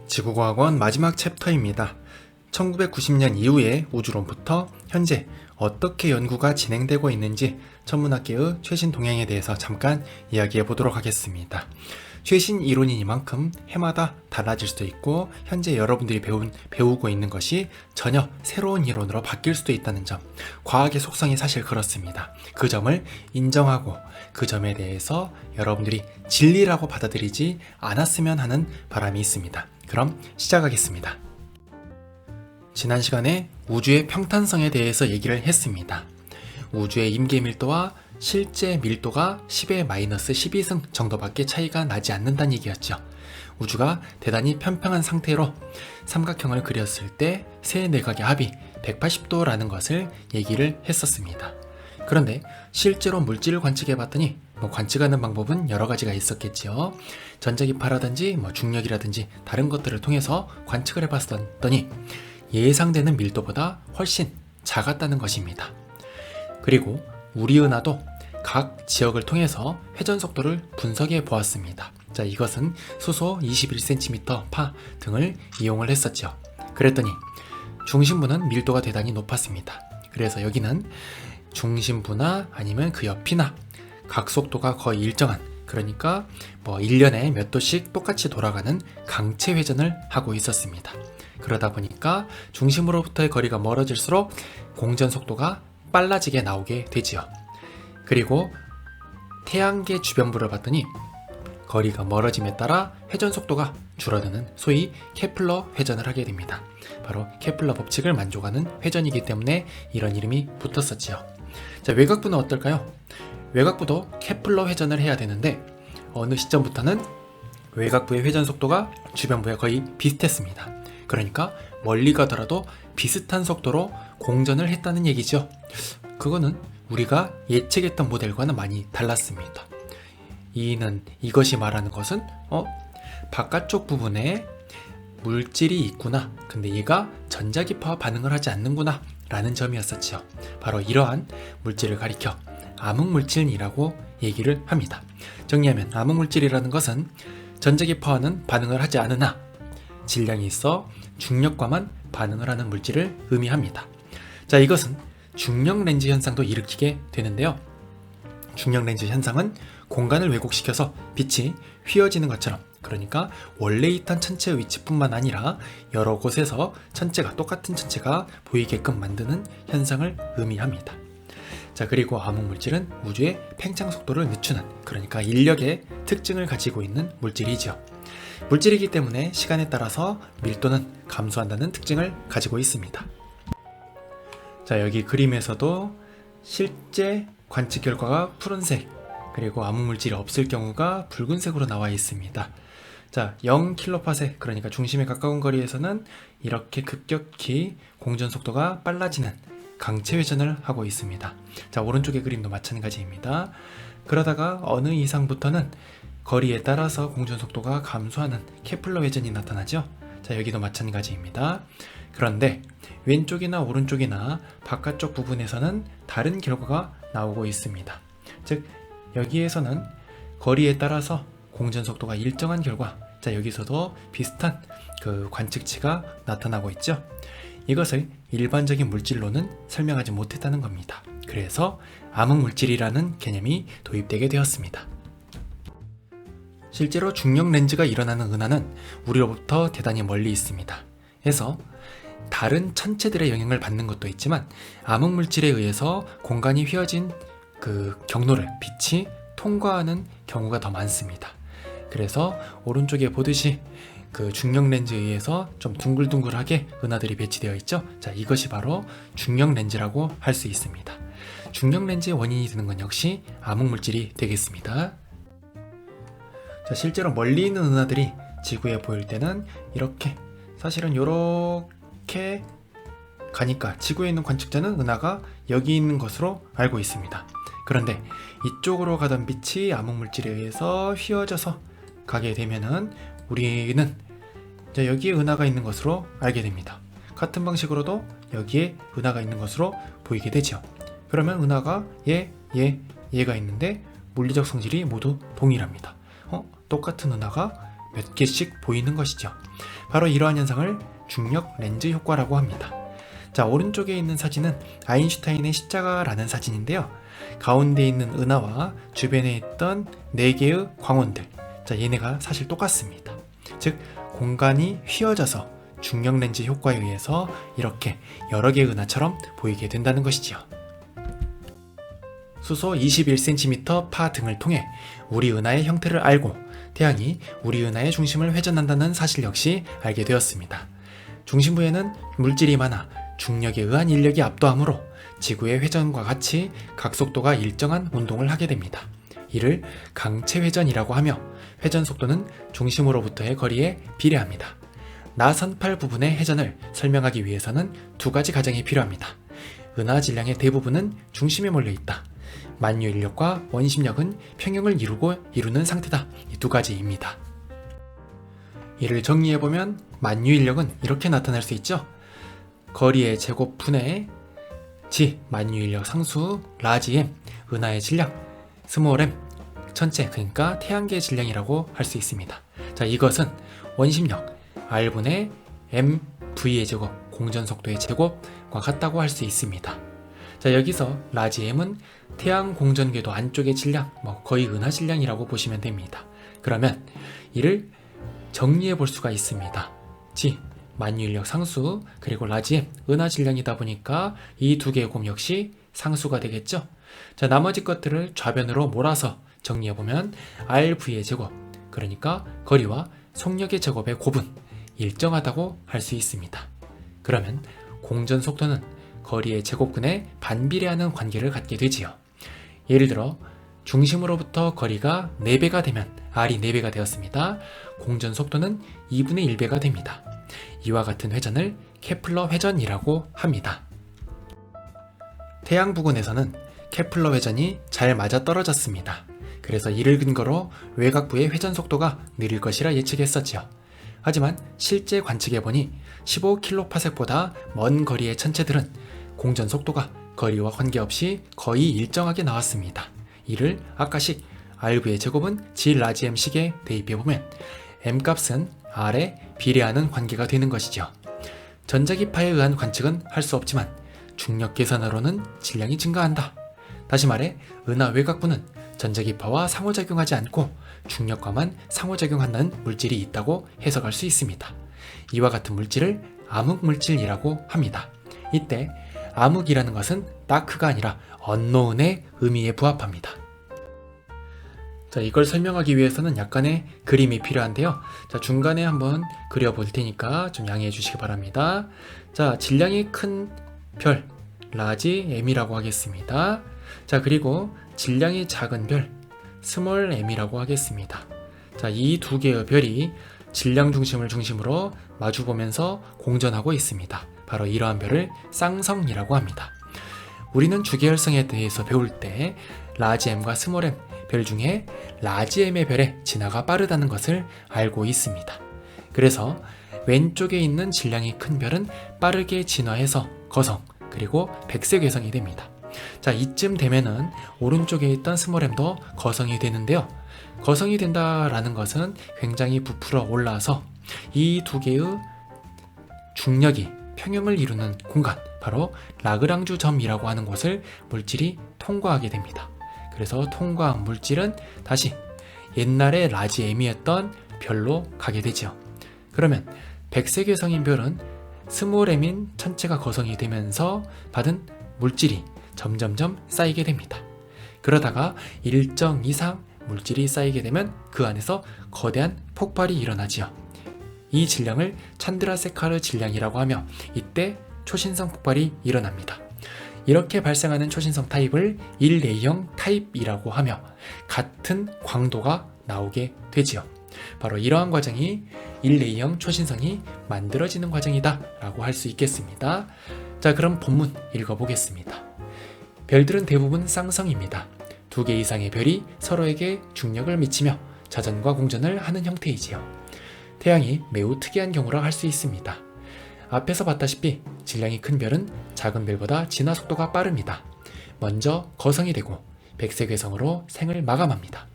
지구과학원 마지막 챕터입니다. 1990년 이후에 우주론부터 현재 어떻게 연구가 진행되고 있는지 천문학계의 최신 동향에 대해서 잠깐 이야기해 보도록 하겠습니다. 최신 이론이니만큼 해마다 달라질 수도 있고 현재 여러분들이 배우고 있는 것이 전혀 새로운 이론으로 바뀔 수도 있다는 점, 과학의 속성이 사실 그렇습니다. 그 점을 인정하고 그 점에 대해서 여러분들이 진리라고 받아들이지 않았으면 하는 바람이 있습니다. 그럼 시작하겠습니다. 지난 시간에 우주의 평탄성에 대해서 얘기를 했습니다. 우주의 임계 밀도와 실제 밀도가 10의 마이너스 12승 정도밖에 차이가 나지 않는다는 얘기였죠. 우주가 대단히 평평한 상태로 삼각형을 그렸을 때 세 내각의 합이 180도라는 것을 얘기를 했었습니다. 그런데 실제로 물질을 관측해 봤더니 관측하는 방법은 여러 가지가 있었겠죠. 전자기파라든지 중력이라든지 다른 것들을 통해서 관측을 해 봤더니 예상되는 밀도보다 훨씬 작았다는 것입니다. 그리고 우리 은하도 각 지역을 통해서 회전 속도를 분석해 보았습니다. 자, 이것은 수소 21cm 파 등을 이용을 했었죠. 그랬더니 중심부는 밀도가 대단히 높았습니다. 그래서 여기는 중심부나 아니면 그 옆이나 각 속도가 거의 일정한, 그러니까 1년에 몇 도씩 똑같이 돌아가는 강체 회전을 하고 있었습니다. 그러다 보니까 중심으로부터의 거리가 멀어질수록 공전 속도가 빨라지게 나오게 되지요. 그리고 태양계 주변부를 봤더니 거리가 멀어짐에 따라 회전 속도가 줄어드는 소위 케플러 회전을 하게 됩니다. 바로 케플러 법칙을 만족하는 회전이기 때문에 이런 이름이 붙었었지요. 자, 외곽부는 어떨까요? 외곽부도 케플러 회전을 해야 되는데 어느 시점부터는 외곽부의 회전 속도가 주변부에 거의 비슷했습니다. 그러니까 멀리 가더라도 비슷한 속도로 공전을 했다는 얘기죠. 그거는 우리가 예측했던 모델과는 많이 달랐습니다. 이것이 말하는 것은 바깥쪽 부분에 물질이 있구나, 근데 얘가 전자기파와 반응을 하지 않는구나 라는 점이었었죠. 바로 이러한 물질을 가리켜 암흑물질이라고 얘기를 합니다. 정리하면 암흑물질이라는 것은 전자기파와는 반응을 하지 않으나 질량이 있어 중력과만 반응을 하는 물질을 의미합니다. 자, 이것은 중력렌즈 현상도 일으키게 되는데요. 중력렌즈 현상은 공간을 왜곡시켜서 빛이 휘어지는 것처럼, 그러니까 원래 있던 천체의 위치뿐만 아니라 여러 곳에서 똑같은 천체가 보이게끔 만드는 현상을 의미합니다. 자, 그리고 암흑물질은 우주의 팽창 속도를 늦추는, 그러니까 인력의 특징을 가지고 있는 물질이죠. 물질이기 때문에 시간에 따라서 밀도는 감소한다는 특징을 가지고 있습니다. 자, 여기 그림에서도 실제 관측 결과가 푸른색, 그리고 암흑물질이 없을 경우가 붉은색으로 나와 있습니다. 자, 0kph, 그러니까 중심에 가까운 거리에서는 이렇게 급격히 공전 속도가 빨라지는 강체 회전을 하고 있습니다. 자, 오른쪽의 그림도 마찬가지입니다. 그러다가 어느 이상부터는 거리에 따라서 공전 속도가 감소하는 케플러 회전이 나타나죠. 자, 여기도 마찬가지입니다. 그런데 왼쪽이나 오른쪽이나 바깥쪽 부분에서는 다른 결과가 나오고 있습니다. 즉, 여기에서는 거리에 따라서 공전 속도가 일정한 결과, 자, 여기서도 비슷한 그 관측치가 나타나고 있죠. 이것을 일반적인 물질로는 설명하지 못했다는 겁니다. 그래서 암흑물질이라는 개념이 도입되게 되었습니다. 실제로 중력 렌즈가 일어나는 은하는 우리로부터 대단히 멀리 있습니다. 해서 다른 천체들의 영향을 받는 것도 있지만 암흑물질에 의해서 공간이 휘어진 그 경로를 빛이 통과하는 경우가 더 많습니다. 그래서 오른쪽에 보듯이 그 중력 렌즈에 의해서 좀 둥글둥글하게 은하들이 배치되어 있죠. 자, 이것이 바로 중력 렌즈라고 할 수 있습니다. 중력 렌즈의 원인이 되는 건 역시 암흑물질이 되겠습니다. 자, 실제로 멀리 있는 은하들이 지구에 보일 때는 사실은 이렇게 가니까 지구에 있는 관측자는 은하가 여기 있는 것으로 알고 있습니다. 그런데 이쪽으로 가던 빛이 암흑물질에 의해서 휘어져서 가게 되면은 우리는 여기에 은하가 있는 것으로 알게 됩니다. 같은 방식으로도 여기에 은하가 있는 것으로 보이게 되죠. 그러면 은하가 얘가 있는데 물리적 성질이 모두 동일합니다. 똑같은 은하가 몇 개씩 보이는 것이죠. 바로 이러한 현상을 중력 렌즈 효과라고 합니다. 자, 오른쪽에 있는 사진은 아인슈타인의 십자가라는 사진인데요. 가운데 있는 은하와 주변에 있던 4개의 광원들, 자, 얘네가 사실 똑같습니다. 즉 공간이 휘어져서 중력 렌즈 효과에 의해서 이렇게 여러 개의 은하처럼 보이게 된다는 것이지요. 수소 21cm 파 등을 통해 우리 은하의 형태를 알고 태양이 우리 은하의 중심을 회전한다는 사실 역시 알게 되었습니다. 중심부에는 물질이 많아 중력에 의한 인력이 압도하므로 지구의 회전과 같이 각속도가 일정한 운동을 하게 됩니다. 이를 강체 회전이라고 하며 회전 속도는 중심으로부터의 거리에 비례합니다. 나선팔 부분의 회전을 설명하기 위해서는 두 가지 가정이 필요합니다. 은하 질량의 대부분은 중심에 몰려 있다. 만유 인력과 원심력은 평형을 이루는 상태다. 이 두 가지입니다. 이를 정리해보면 만유 인력은 이렇게 나타날 수 있죠. 거리의 제곱분의 G 만유 인력 상수 라지 M 은하의 질량 스몰 m 전체, 그러니까 태양계의 질량이라고 할 수 있습니다. 자, 이것은 원심력 R분의 mv의 제곱 공전속도의 제곱과 같다고 할 수 있습니다. 자, 여기서 라지 m은 태양 공전궤도 안쪽의 질량, 거의 은하 질량이라고 보시면 됩니다. 그러면 이를 정리해 볼 수가 있습니다. G 만유인력 상수 그리고 라지 m 은하 질량이다 보니까 이 두 개의 곱 역시 상수가 되겠죠. 자, 나머지 것들을 좌변으로 몰아서 정리해보면 RV의 제곱, 그러니까 거리와 속력의 제곱의 곱은 일정하다고 할 수 있습니다. 그러면 공전 속도는 거리의 제곱근에 반비례하는 관계를 갖게 되지요. 예를 들어 중심으로부터 거리가 4배가 되면 R이 4배가 되었습니다. 공전 속도는 2분의 1배가 됩니다. 이와 같은 회전을 케플러 회전이라고 합니다. 태양 부근에서는 케플러 회전이 잘 맞아떨어졌습니다. 그래서 이를 근거로 외곽부의 회전 속도가 느릴 것이라 예측했었지요. 하지만 실제 관측해보니 15kps보다 먼 거리의 천체들은 공전 속도가 거리와 관계없이 거의 일정하게 나왔습니다. 이를 아까식 RV의 제곱은 G 라지 M 식에 대입해보면 M값은 R에 비례하는 관계가 되는 것이죠. 전자기파에 의한 관측은 할 수 없지만 중력 계산으로는 질량이 증가한다. 다시 말해 은하 외곽부는 전자기파와 상호작용하지 않고 중력과만 상호작용하는 물질이 있다고 해석할 수 있습니다. 이와 같은 물질을 암흑물질이라고 합니다. 이때 암흑이라는 것은 다크가 아니라 언노운의 의미에 부합합니다. 자, 이걸 설명하기 위해서는 약간의 그림이 필요한데요. 자, 중간에 한번 그려볼 테니까 좀 양해해 주시기 바랍니다. 자, 질량이 큰 별 라지 M이라고 하겠습니다. 자, 그리고 질량이 작은 별 스몰 m이라고 하겠습니다. 자, 이 두 개의 별이 질량 중심을 중심으로 마주보면서 공전하고 있습니다. 바로 이러한 별을 쌍성이라고 합니다. 우리는 주계열성에 대해서 배울 때 라지 m과 스몰 m 별 중에 라지 m의 별의 진화가 빠르다는 것을 알고 있습니다. 그래서 왼쪽에 있는 질량이 큰 별은 빠르게 진화해서 거성 그리고 백색 외성이 됩니다. 자, 이쯤 되면은 오른쪽에 있던 스몰 m도 거성이 되는데요. 거성이 된다라는 것은 굉장히 부풀어 올라서 이 두 개의 중력이 평형을 이루는 공간, 바로 라그랑주 점이라고 하는 곳을 물질이 통과하게 됩니다. 그래서 통과한 물질은 다시 옛날에 라지 m이었던 별로 가게 되죠. 그러면 백색 외성인 별은 스몰 m인 천체가 거성이 되면서 받은 물질이 점점점 쌓이게 됩니다. 그러다가 일정 이상 물질이 쌓이게 되면 그 안에서 거대한 폭발이 일어나지요. 이 질량을 찬드라세카르 질량이라고 하며 이때 초신성 폭발이 일어납니다. 이렇게 발생하는 초신성 타입을 1레이형 타입이라고 하며 같은 광도가 나오게 되지요. 바로 이러한 과정이 1레이형 초신성이 만들어지는 과정이다 라고 할 수 있겠습니다. 자, 그럼 본문 읽어보겠습니다. 별들은 대부분 쌍성입니다. 2개 이상의 별이 서로에게 중력을 미치며 자전과 공전을 하는 형태이지요. 태양이 매우 특이한 경우라 할 수 있습니다. 앞에서 봤다시피 질량이 큰 별은 작은 별보다 진화 속도가 빠릅니다. 먼저 거성이 되고 백색 외성으로 생을 마감합니다.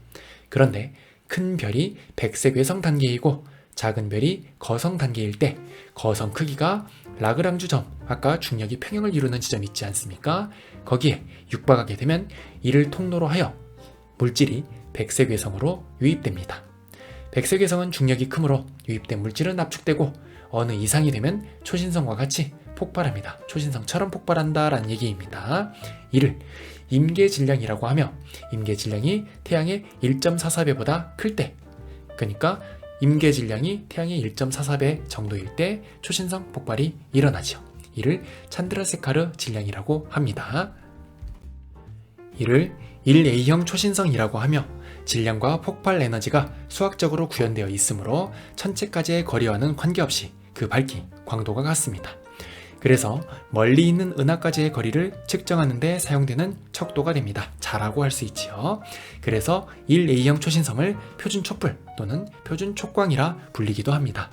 그런데 큰 별이 백색 외성 단계이고 작은 별이 거성 단계일 때 거성 크기가 라그랑주 점, 아까 중력이 평형을 이루는 지점 있지 않습니까? 거기에 육박하게 되면 이를 통로로 하여 물질이 백색 외성으로 유입됩니다. 백색 외성은 중력이 크므로 유입된 물질은 압축되고 어느 이상이 되면 초신성과 같이 폭발합니다. 초신성처럼 폭발한다 라는 얘기입니다. 이를 임계질량이라고 하며 임계질량이 태양의 1.44배보다 클 때, 그러니까 임계질량이 태양의 1.44배 정도일 때 초신성 폭발이 일어나죠. 이를 찬드라세카르 질량이라고 합니다. 이를 1A형 초신성이라고 하며 질량과 폭발 에너지가 수학적으로 구현되어 있으므로 천체까지의 거리와는 관계없이 그 밝기, 광도가 같습니다. 그래서 멀리 있는 은하까지의 거리를 측정하는 데 사용되는 척도가 됩니다. 자라고 할 수 있지요. 그래서 1A형 초신성을 표준 촉불 또는 표준 촉광이라 불리기도 합니다.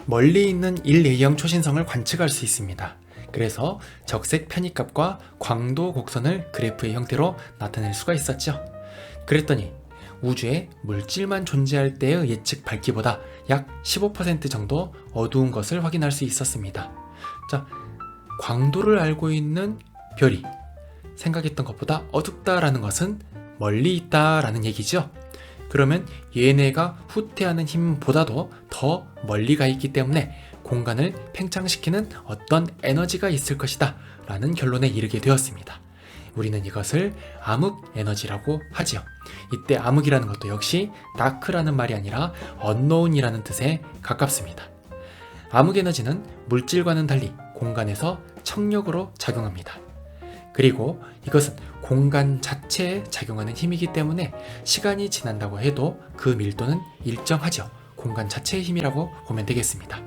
멀리 있는 1A형 초신성을 관측할 수 있습니다. 그래서 적색 편입값과 광도 곡선을 그래프의 형태로 나타낼 수가 있었죠. 그랬더니 우주에 물질만 존재할 때의 예측 밝기보다 약 15% 정도 어두운 것을 확인할 수 있었습니다. 자, 광도를 알고 있는 별이 생각했던 것보다 어둡다라는 것은 멀리 있다라는 얘기죠. 그러면 얘네가 후퇴하는 힘보다도 더 멀리 가 있기 때문에 공간을 팽창시키는 어떤 에너지가 있을 것이다 라는 결론에 이르게 되었습니다. 우리는 이것을 암흑 에너지라고 하지요. 이때 암흑이라는 것도 역시 다크라는 말이 아니라 unknown이라는 뜻에 가깝습니다. 암흑 에너지는 물질과는 달리 공간에서 청력으로 작용합니다. 그리고 이것은 공간 자체에 작용하는 힘이기 때문에 시간이 지난다고 해도 그 밀도는 일정하죠. 공간 자체의 힘이라고 보면 되겠습니다.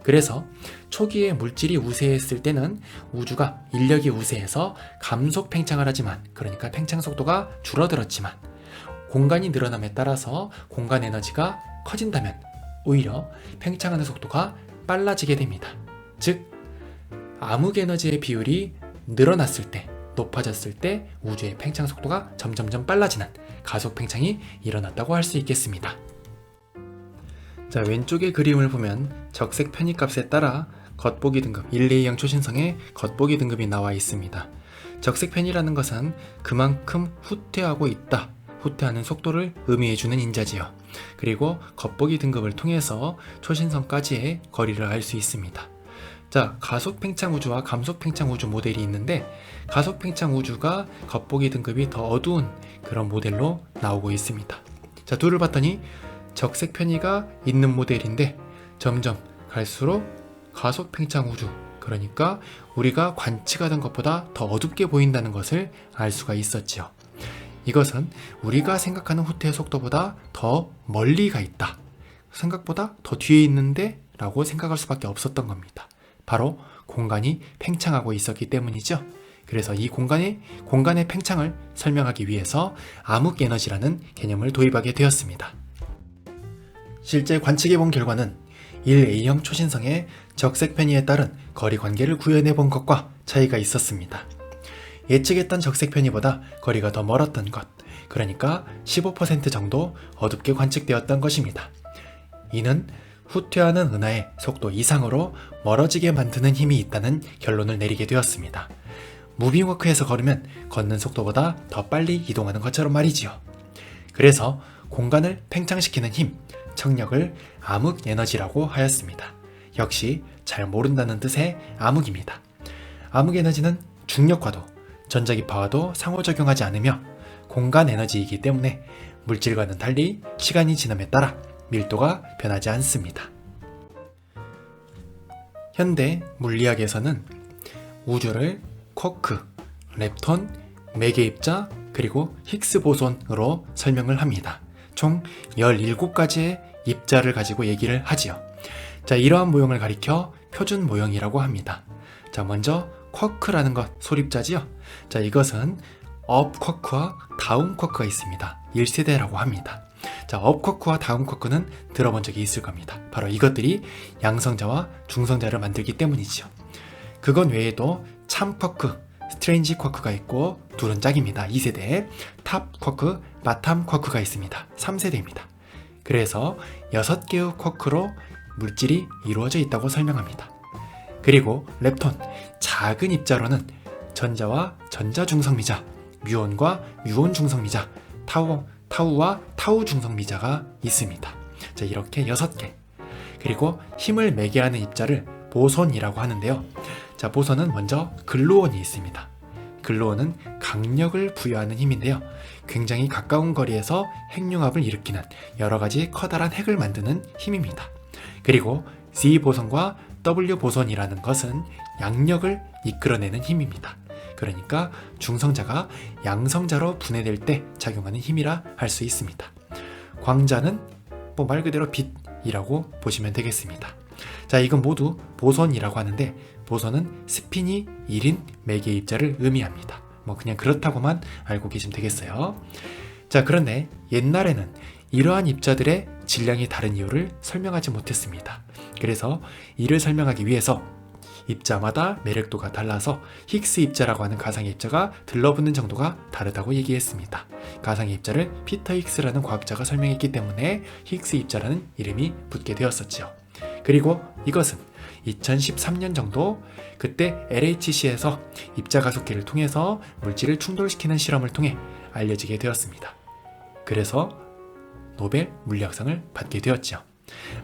그래서 초기에 물질이 우세했을 때는 우주가 인력이 우세해서 감속 팽창을 하지만, 그러니까 팽창 속도가 줄어들었지만 공간이 늘어남에 따라서 공간 에너지가 커진다면 오히려 팽창하는 속도가 빨라지게 됩니다. 즉 암흑 에너지의 비율이 늘어났을 때, 높아졌을 때 우주의 팽창 속도가 점점점 빨라지는 가속 팽창이 일어났다고 할 수 있겠습니다. 자, 왼쪽의 그림을 보면 적색 편입값에 따라 겉보기 등급 1A형 초신성의 겉보기 등급이 나와 있습니다. 적색 편이라는 것은 그만큼 후퇴하고 있다, 후퇴하는 속도를 의미해주는 인자지요. 그리고 겉보기 등급을 통해서 초신성까지의 거리를 알 수 있습니다. 자, 가속 팽창 우주와 감속 팽창 우주 모델이 있는데 가속 팽창 우주가 겉보기 등급이 더 어두운 그런 모델로 나오고 있습니다. 자, 둘을 봤더니 적색 편의가 있는 모델인데 점점 갈수록 가속 팽창 우주, 그러니까 우리가 관측하던 것보다 더 어둡게 보인다는 것을 알 수가 있었지요. 이것은 우리가 생각하는 후퇴 속도보다 더 멀리 가 있다, 생각보다 더 뒤에 있는데 라고 생각할 수밖에 없었던 겁니다. 바로 공간이 팽창하고 있었기 때문이죠. 그래서 이 공간의 팽창을 설명하기 위해서 암흑 에너지라는 개념을 도입하게 되었습니다. 실제 관측해 본 결과는 1A형 초신성의 적색 편의에 따른 거리 관계를 구현해 본 것과 차이가 있었습니다. 예측했던 적색 편의보다 거리가 더 멀었던 것, 그러니까 15% 정도 어둡게 관측되었던 것입니다. 이는 후퇴하는 은하의 속도 이상으로 멀어지게 만드는 힘이 있다는 결론을 내리게 되었습니다. 무빙워크에서 걸으면 걷는 속도보다 더 빨리 이동하는 것처럼 말이지요. 그래서 공간을 팽창시키는 힘, 청력을 암흑 에너지라고 하였습니다. 역시 잘 모른다는 뜻의 암흑입니다. 암흑 에너지는 중력과도 전자기파와도 상호작용하지 않으며 공간 에너지이기 때문에 물질과는 달리 시간이 지남에 따라 밀도가 변하지 않습니다. 현대 물리학에서는 우주를 쿼크, 렙톤, 매개입자, 그리고 힉스 보손으로 설명을 합니다. 총 17가지의 입자를 가지고 얘기를 하지요. 자, 이러한 모형을 가리켜 표준 모형이라고 합니다. 자, 먼저 쿼크라는 것, 소립자지요. 자, 이것은 업 쿼크와 다운 쿼크가 있습니다. 1세대라고 합니다. 자, 업 쿼크와 다운 쿼크는 들어본 적이 있을 겁니다. 바로 이것들이 양성자와 중성자를 만들기 때문이지요. 그건 외에도 참 쿼크, 스트레인지 쿼크가 있고 둘은 짝입니다. 2세대. 탑 쿼크, 바탐 쿼크가 있습니다. 3세대입니다. 그래서 6개의 쿼크로 물질이 이루어져 있다고 설명합니다. 그리고 렙톤, 작은 입자로는 전자와 전자 중성미자, 뮤온과 뮤온 중성미자, 타우와 타우 중성미자가 있습니다. 자, 이렇게 6개. 그리고 힘을 매개하는 입자를 보손이라고 하는데요. 자, 보손은 먼저 글루온이 있습니다. 글루온은 강력을 부여하는 힘인데요. 굉장히 가까운 거리에서 핵융합을 일으키는 여러 가지 커다란 핵을 만드는 힘입니다. 그리고 Z 보손과 W 보손이라는 것은 양력을 이끌어내는 힘입니다. 그러니까 중성자가 양성자로 분해될 때 작용하는 힘이라 할 수 있습니다. 광자는 말 그대로 빛이라고 보시면 되겠습니다. 자, 이건 모두 보손이라고 하는데 보손은 스핀이 1인 매개 입자를 의미합니다. 그냥 그렇다고만 알고 계시면 되겠어요. 자, 그런데 옛날에는 이러한 입자들의 질량이 다른 이유를 설명하지 못했습니다. 그래서 이를 설명하기 위해서 입자마다 매력도가 달라서 힉스 입자라고 하는 가상의 입자가 들러붙는 정도가 다르다고 얘기했습니다. 가상의 입자를 피터 힉스라는 과학자가 설명했기 때문에 힉스 입자라는 이름이 붙게 되었었죠. 그리고 이것은 2013년 정도 그때 LHC에서 입자 가속기를 통해서 물질을 충돌시키는 실험을 통해 알려지게 되었습니다. 그래서 노벨 물리학상을 받게 되었죠.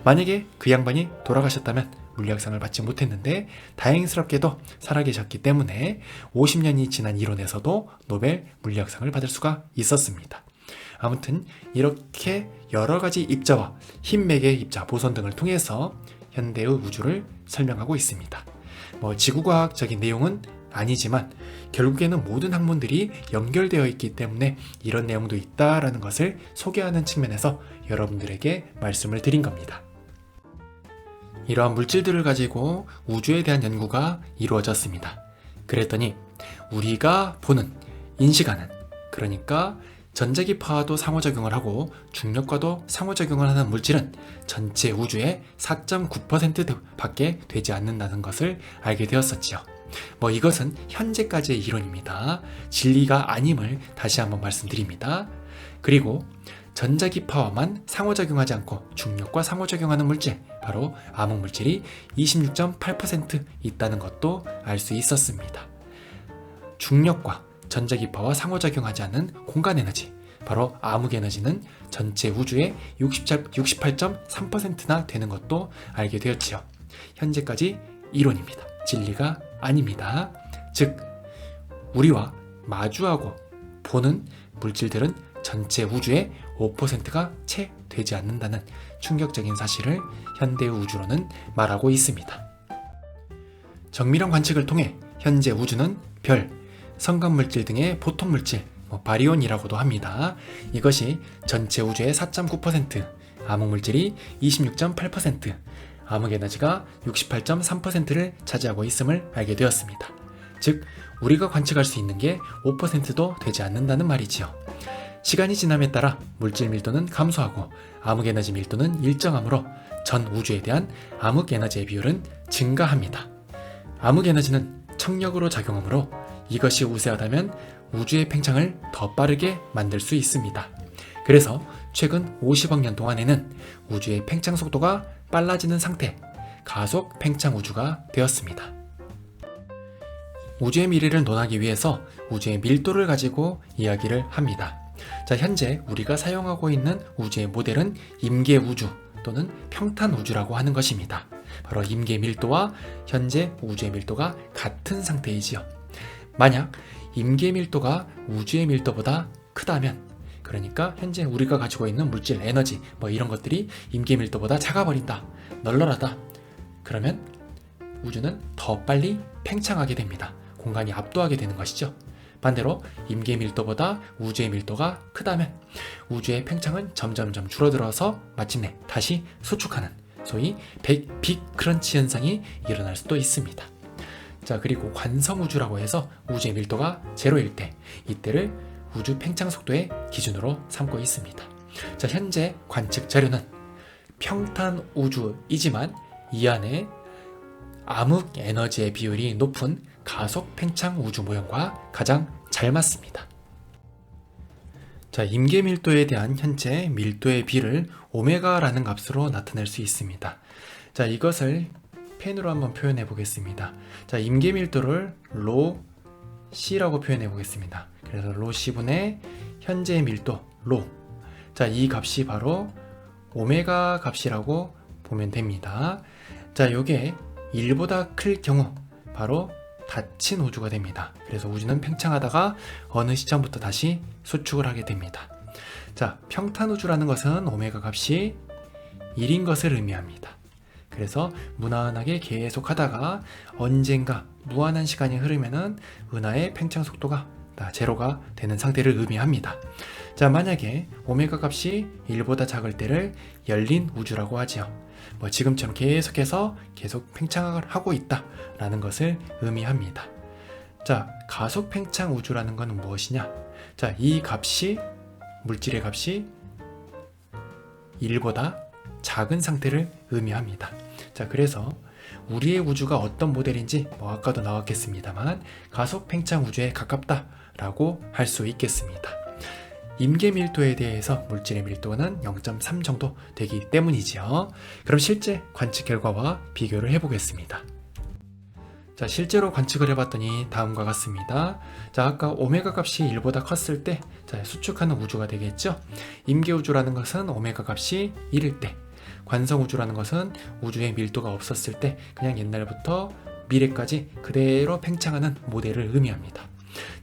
만약에 그 양반이 돌아가셨다면 물리학상을 받지 못했는데 다행스럽게도 살아계셨기 때문에 50년이 지난 이론에서도 노벨 물리학상을 받을 수가 있었습니다. 아무튼 이렇게 여러 가지 입자와 힘매개 입자, 보손 등을 통해서 현대의 우주를 설명하고 있습니다. 지구과학적인 내용은 아니지만 결국에는 모든 학문들이 연결되어 있기 때문에 이런 내용도 있다라는 것을 소개하는 측면에서 여러분들에게 말씀을 드린 겁니다. 이러한 물질들을 가지고 우주에 대한 연구가 이루어졌습니다. 그랬더니 우리가 보는, 인식하는, 그러니까 전자기파와도 상호작용을 하고 중력과도 상호작용을 하는 물질은 전체 우주의 4.9% 밖에 되지 않는다는 것을 알게 되었었지요. 이것은 현재까지의 이론입니다. 진리가 아님을 다시 한번 말씀드립니다. 그리고 전자기파와만 상호작용하지 않고 중력과 상호작용하는 물질, 바로 암흑물질이 26.8% 있다는 것도 알 수 있었습니다. 중력과 전자기파와 상호작용하지 않는 공간에너지, 바로 암흑에너지는 전체 우주의 68.3%나 되는 것도 알게 되었지요. 현재까지 이론입니다. 진리가 아닙니다. 즉, 우리와 마주하고 보는 물질들은 전체 우주의 5%가 채 되지 않는다는 충격적인 사실을 현대의 우주론은 말하고 있습니다. 정밀한 관측을 통해 현재 우주는 별, 성간물질 등의 보통물질, 바리온이라고도 합니다. 이것이 전체 우주의 4.9%, 암흑물질이 26.8%, 암흑에너지가 68.3%를 차지하고 있음을 알게 되었습니다. 즉, 우리가 관측할 수 있는 게 5%도 되지 않는다는 말이지요. 시간이 지남에 따라 물질 밀도는 감소하고 암흑에너지 밀도는 일정하므로 전 우주에 대한 암흑에너지의 비율은 증가합니다. 암흑에너지는 청력으로 작용하므로 이것이 우세하다면 우주의 팽창을 더 빠르게 만들 수 있습니다. 그래서 최근 50억 년 동안에는 우주의 팽창 속도가 빨라지는 상태, 가속 팽창 우주가 되었습니다. 우주의 미래를 논하기 위해서 우주의 밀도를 가지고 이야기를 합니다. 자, 현재 우리가 사용하고 있는 우주의 모델은 임계 우주 또는 평탄 우주라고 하는 것입니다. 바로 임계 밀도와 현재 우주의 밀도가 같은 상태이지요. 만약 임계 밀도가 우주의 밀도보다 크다면, 그러니까 현재 우리가 가지고 있는 물질, 에너지 이런 것들이 임계 밀도보다 작아버린다, 널널하다, 그러면 우주는 더 빨리 팽창하게 됩니다. 공간이 압도하게 되는 것이죠. 반대로 임계 밀도보다 우주의 밀도가 크다면 우주의 팽창은 점점점 줄어들어서 마침내 다시 수축하는 소위 빅 크런치 현상이 일어날 수도 있습니다. 자, 그리고 관성우주라고 해서 우주의 밀도가 제로일 때, 이때를 우주 팽창 속도의 기준으로 삼고 있습니다. 자, 현재 관측 자료는 평탄 우주이지만 이 안에 암흑 에너지의 비율이 높은 가속 팽창 우주 모형과 가장 잘 맞습니다. 자, 임계 밀도에 대한 현재 밀도의 비를 오메가라는 값으로 나타낼 수 있습니다. 자, 이것을 펜으로 한번 표현해 보겠습니다. 자, 임계 밀도를 로 C라고 표현해 보겠습니다. 그래서 로 C분의 현재의 밀도 로. 자, 이 값이 바로 오메가 값이라고 보면 됩니다. 자, 요게 1보다 클 경우 바로 닫힌 우주가 됩니다. 그래서 우주는 팽창하다가 어느 시점부터 다시 수축을 하게 됩니다. 자, 평탄 우주라는 것은 오메가 값이 1인 것을 의미합니다. 그래서 무난하게 계속 하다가 언젠가 무한한 시간이 흐르면은 은하의 팽창 속도가 제로가 되는 상태를 의미합니다. 자, 만약에 오메가 값이 1보다 작을 때를 열린 우주라고 하지요. 지금처럼 계속해서 계속 팽창을 하고 있다라는 것을 의미합니다. 자, 가속 팽창 우주라는 것은 무엇이냐? 자, 이 값이 물질의 값이 1보다 작은 상태를 의미합니다. 자, 그래서 우리의 우주가 어떤 모델인지 아까도 나왔겠습니다만 가속 팽창 우주에 가깝다라고 할 수 있겠습니다. 임계 밀도에 대해서 물질의 밀도는 0.3 정도 되기 때문이지요. 그럼 실제 관측 결과와 비교를 해보겠습니다. 자, 실제로 관측을 해봤더니 다음과 같습니다. 자, 아까 오메가 값이 1보다 컸을 때 수축하는 우주가 되겠죠. 임계 우주라는 것은 오메가 값이 1일 때, 관성 우주라는 것은 우주의 밀도가 없었을 때 그냥 옛날부터 미래까지 그대로 팽창하는 모델을 의미합니다.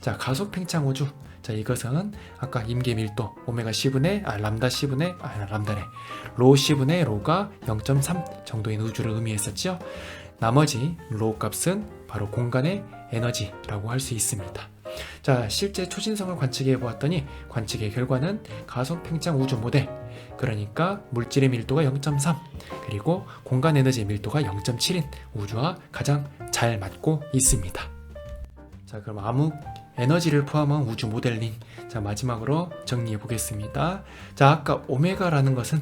자, 가속 팽창 우주. 자, 이것은 아까 임계 밀도 오메가 C분의 람다 C분의 람다래 로 C분의 로가 0.3 정도인 우주를 의미했었죠. 나머지 로 값은 바로 공간의 에너지라고 할 수 있습니다. 자, 실제 초신성을 관측해 보았더니 관측의 결과는 가속 팽창 우주 모델, 그러니까 물질의 밀도가 0.3 그리고 공간 에너지의 밀도가 0.7인 우주와 가장 잘 맞고 있습니다. 자, 그럼 암흑 에너지를 포함한 우주 모델링. 자, 마지막으로 정리해 보겠습니다. 자, 아까 오메가라는 것은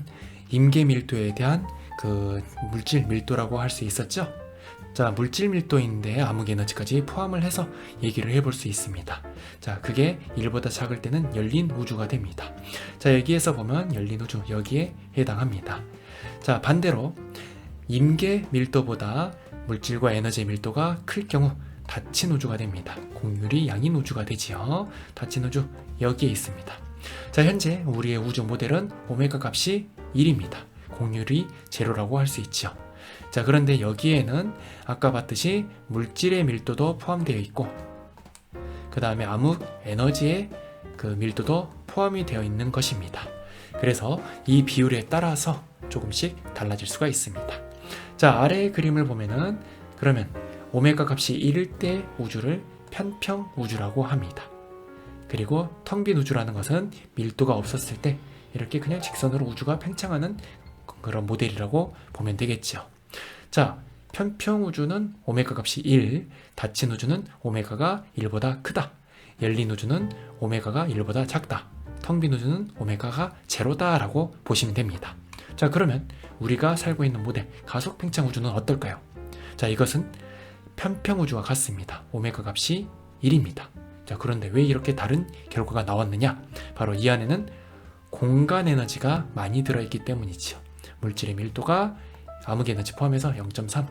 임계 밀도에 대한 그 물질 밀도라고 할 수 있었죠. 자, 물질 밀도인데 암흑 에너지까지 포함을 해서 얘기를 해볼 수 있습니다. 자, 그게 1보다 작을 때는 열린 우주가 됩니다. 자, 여기에서 보면 열린 우주 여기에 해당합니다. 자, 반대로 임계 밀도보다 물질과 에너지의 밀도가 클 경우 닫힌 우주가 됩니다. 공률이 양인 우주가 되지요. 닫힌 우주 여기에 있습니다. 자, 현재 우리의 우주 모델은 오메가 값이 1입니다. 공률이 제로라고 할 수 있죠. 자, 그런데 여기에는 아까 봤듯이 물질의 밀도도 포함되어 있고 그 다음에 암흑 에너지의 그 밀도도 포함이 되어 있는 것입니다. 그래서 이 비율에 따라서 조금씩 달라질 수가 있습니다. 자, 아래의 그림을 보면은 그러면 오메가 값이 1일 때 우주를 편평 우주라고 합니다. 그리고 텅 빈 우주라는 것은 밀도가 없었을 때 이렇게 그냥 직선으로 우주가 팽창하는 그런 모델이라고 보면 되겠죠. 자, 편평 우주는 오메가 값이 1, 닫힌 우주는 오메가가 1보다 크다, 열린 우주는 오메가가 1보다 작다, 텅 빈 우주는 오메가가 제로다라고 보시면 됩니다. 자, 그러면 우리가 살고 있는 모델 가속 팽창 우주는 어떨까요? 자, 이것은 편평 우주와 같습니다. 오메가 값이 1입니다. 자, 그런데 왜 이렇게 다른 결과가 나왔느냐? 바로 이 안에는 공간 에너지가 많이 들어있기 때문이죠. 물질의 밀도가 암흑 에너지 포함해서 0.3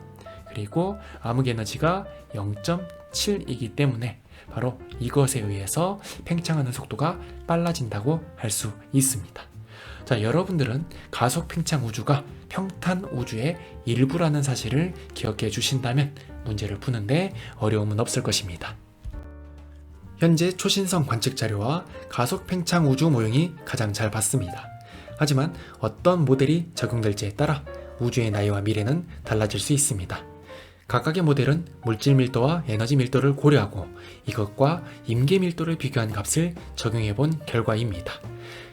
그리고 암흑 에너지가 0.7이기 때문에 바로 이것에 의해서 팽창하는 속도가 빨라진다고 할 수 있습니다. 자, 여러분들은 가속 팽창 우주가 평탄 우주의 일부라는 사실을 기억해 주신다면 문제를 푸는데 어려움은 없을 것입니다. 현재 초신성 관측 자료와 가속 팽창 우주 모형이 가장 잘 봤습니다. 하지만 어떤 모델이 적용될지에 따라 우주의 나이와 미래는 달라질 수 있습니다. 각각의 모델은 물질 밀도와 에너지 밀도를 고려하고 이것과 임계 밀도를 비교한 값을 적용해 본 결과입니다.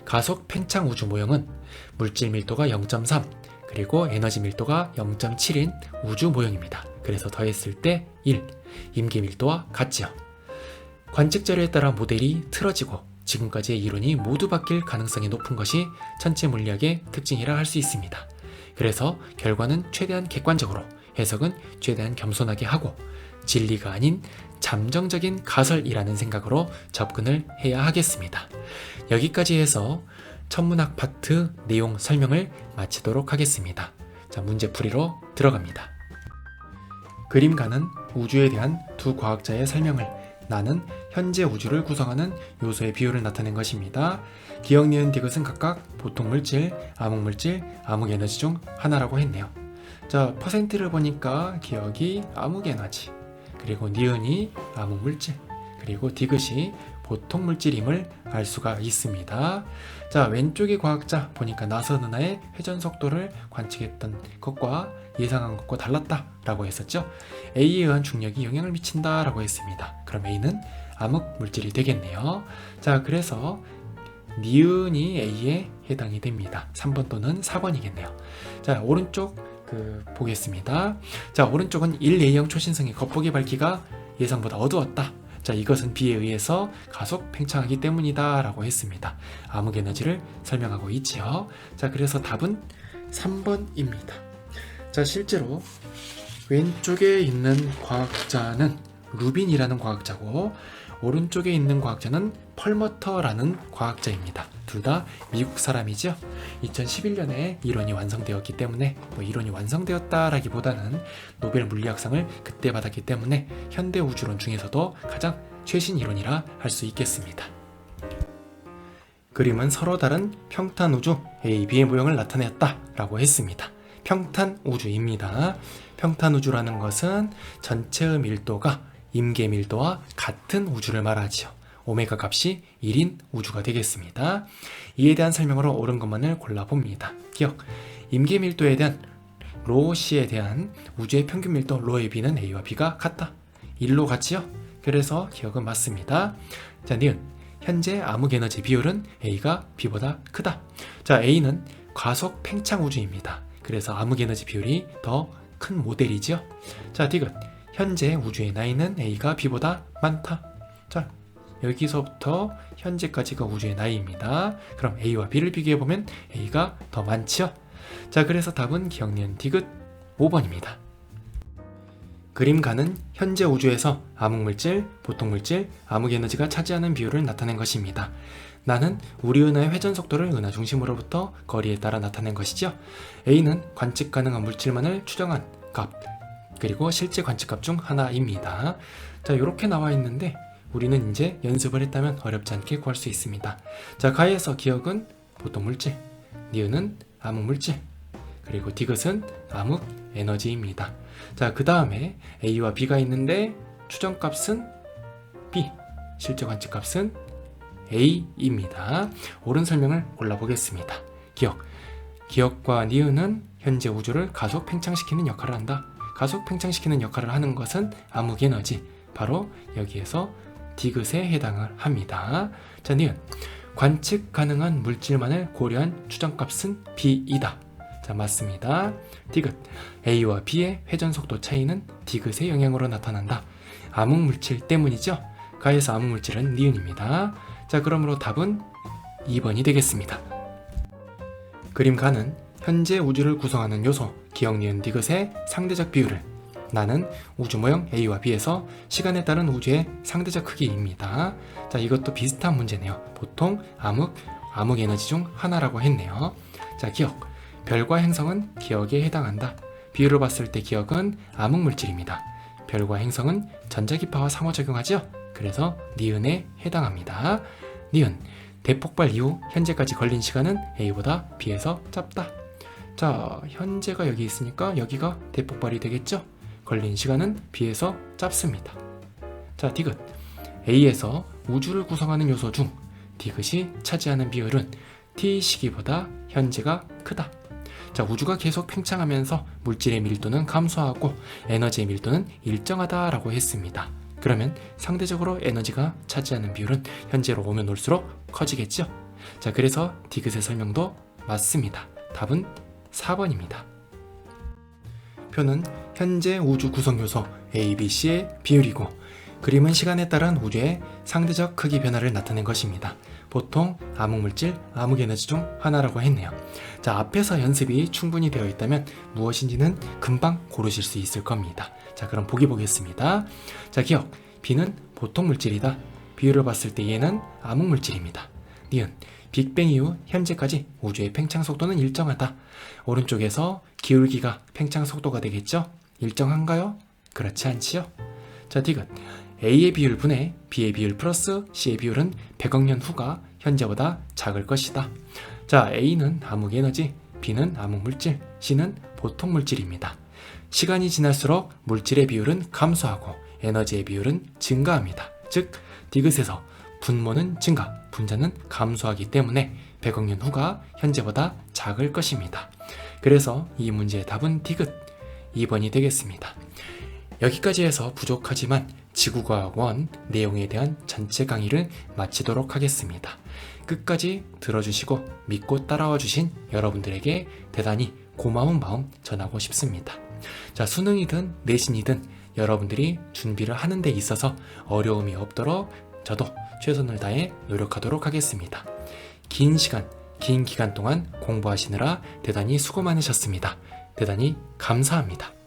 가속 팽창 우주 모형은 물질 밀도가 0.3 그리고 에너지 밀도가 0.7인 우주 모형입니다. 그래서 더했을 때 1, 임계 밀도와 같지요. 관측 자료에 따라 모델이 틀어지고 지금까지의 이론이 모두 바뀔 가능성이 높은 것이 천체 물리학의 특징이라 할 수 있습니다. 그래서 결과는 최대한 객관적으로, 해석은 최대한 겸손하게 하고 진리가 아닌 잠정적인 가설이라는 생각으로 접근을 해야 하겠습니다. 여기까지 해서 천문학 파트 내용 설명을 마치도록 하겠습니다. 자, 문제풀이로 들어갑니다. 그림가는 우주에 대한 두 과학자의 설명을, 나는 현재 우주를 구성하는 요소의 비율을 나타낸 것입니다. 기억, 니은, 디귿은 각각 보통 물질, 암흑 물질, 암흑 에너지 중 하나라고 했네요. 자, 퍼센트를 보니까 기억이 암흑 에너지, 그리고 니은이 암흑 물질, 그리고 디귿이 보통 물질임을 알 수가 있습니다. 자, 왼쪽의 과학자 보니까 나사 누나의 회전 속도를 관측했던 것과 예상한 것과 달랐다 라고 했었죠. A에 의한 중력이 영향을 미친다 라고 했습니다. 그럼 A는 암흑 물질이 되겠네요. 자, 그래서 니은이 A에 해당이 됩니다. 3번 또는 4번이겠네요. 자, 오른쪽 보겠습니다. 자, 오른쪽은 1A형 초신성의 겉보기 밝기가 예상보다 어두웠다. 자, 이것은 B에 의해서 가속 팽창하기 때문이다 라고 했습니다. 암흑 에너지를 설명하고 있지요. 자, 그래서 답은 3번입니다. 자, 실제로 왼쪽에 있는 과학자는 루빈이라는 과학자고, 오른쪽에 있는 과학자는 펄머터라는 과학자입니다. 둘 다 미국 사람이죠. 2011년에 이론이 완성되었기 때문에, 이론이 완성되었다라기보다는 노벨 물리학상을 그때 받았기 때문에 현대 우주론 중에서도 가장 최신 이론이라 할 수 있겠습니다. 그림은 서로 다른 평탄 우주 A, B의 모형을 나타냈다라고 했습니다. 평탄 우주입니다. 평탄 우주라는 것은 전체의 밀도가 임계 밀도와 같은 우주를 말하지요. 오메가 값이 1인 우주가 되겠습니다. 이에 대한 설명으로 옳은 것만을 골라봅니다. 기억, 임계 밀도에 대한 로 C에 대한 우주의 평균 밀도 로의 B는 A와 B가 같다. 1로 같지요? 그래서 기억은 맞습니다. 자, 니은, 현재 암흑 에너지 비율은 A가 B보다 크다. 자, A는 과속 팽창 우주입니다. 그래서 암흑 에너지 비율이 더 큰 모델이죠. 자, 디귿, 현재 우주의 나이는 A가 B보다 많다. 자, 여기서부터 현재까지가 우주의 나이입니다. 그럼 A와 B를 비교해보면 A가 더 많지요? 자, 그래서 답은 기억, 니은, 디귿 5번입니다. 그림가는 현재 우주에서 암흑물질, 보통물질, 암흑에너지가 차지하는 비율을 나타낸 것입니다. 나는 우리 은하의 회전 속도를 은하 중심으로부터 거리에 따라 나타낸 것이죠. A는 관측 가능한 물질만을 추정한 값, 그리고 실제 관측값 중 하나입니다. 자, 이렇게 나와 있는데 우리는 이제 연습을 했다면 어렵지 않게 구할 수 있습니다. 자, 가에서 기억은 보통물질, 니은은 암흑물질, 그리고 디귿은 암흑 에너지입니다. 자, 그 다음에 A와 B가 있는데 추정값은 B, 실제 관측값은 A입니다. 옳은 설명을 골라보겠습니다. 기억과 니은은 현재 우주를 가속 팽창시키는 역할을 한다. 가속 팽창시키는 역할을 하는 것은 암흑 에너지, 바로 여기에서 디귿에 해당을 합니다. 자, 니은, 관측 가능한 물질만을 고려한 추정값은 B이다. 자, 맞습니다. 디귿, A와 B의 회전 속도 차이는 디귿의 영향으로 나타난다. 암흑 물질 때문이죠. 가에서 암흑 물질은 니은입니다. 자, 그러므로 답은 2번이 되겠습니다. 그림 가는 현재 우주를 구성하는 요소 기억, 니은, 디귿의 상대적 비율을, 나는 우주 모형 A와 B에서 시간에 따른 우주의 상대적 크기입니다. 자, 이것도 비슷한 문제네요. 보통 암흑 에너지 중 하나라고 했네요. 자, 기억, 별과 행성은 기억에 해당한다. 비율을 봤을 때 기억은 암흑 물질입니다. 별과 행성은 전자기파와 상호작용하죠. 그래서 니은에 해당합니다. 니은, 대폭발 이후 현재까지 걸린 시간은 A보다 B에서 짧다. 자, 현재가 여기 있으니까 여기가 대폭발이 되겠죠? 걸린 시간은 B에서 짧습니다. 자, 디귿, A에서 우주를 구성하는 요소 중 디귿이 차지하는 비율은 T 시기보다 현재가 크다. 자, 우주가 계속 팽창하면서 물질의 밀도는 감소하고 에너지의 밀도는 일정하다라고 했습니다. 그러면 상대적으로 에너지가 차지하는 비율은 현재로 오면 올수록 커지겠죠? 자, 그래서 디귿의 설명도 맞습니다. 답은 4번입니다. 표는 현재 우주 구성 요소 A, B, C의 비율이고 그림은 시간에 따른 우주의 상대적 크기 변화를 나타낸 것입니다. 보통 암흑물질, 암흑에너지 중 하나라고 했네요. 자, 앞에서 연습이 충분히 되어 있다면 무엇인지는 금방 고르실 수 있을 겁니다. 자, 그럼 보기 보겠습니다. 자, 기억. B는 보통 물질이다. 비율을 봤을 때 얘는 암흑물질입니다. 니은. 빅뱅 이후 현재까지 우주의 팽창 속도는 일정하다. 오른쪽에서 기울기가 팽창 속도가 되겠죠? 일정한가요? 그렇지 않지요? 자, 디귿. A의 비율 분의 B의 비율 플러스 C의 비율은 100억 년 후가 현재보다 작을 것이다. 자, A는 암흑에너지, B는 암흑물질, C는 보통 물질입니다. 시간이 지날수록 물질의 비율은 감소하고 에너지의 비율은 증가합니다. 즉, 디귿에서 분모는 증가, 분자는 감소하기 때문에 100억 년 후가 현재보다 작을 것입니다. 그래서 이 문제의 답은 디귿 2번이 되겠습니다. 여기까지 해서 부족하지만 지구과학 1 내용에 대한 전체 강의를 마치도록 하겠습니다. 끝까지 들어주시고 믿고 따라와 주신 여러분들에게 대단히 고마운 마음 전하고 싶습니다. 자, 수능이든 내신이든 여러분들이 준비를 하는 데 있어서 어려움이 없도록 저도 최선을 다해 노력하도록 하겠습니다. 긴 시간, 긴 기간 동안 공부하시느라 대단히 수고 많으셨습니다. 대단히 감사합니다.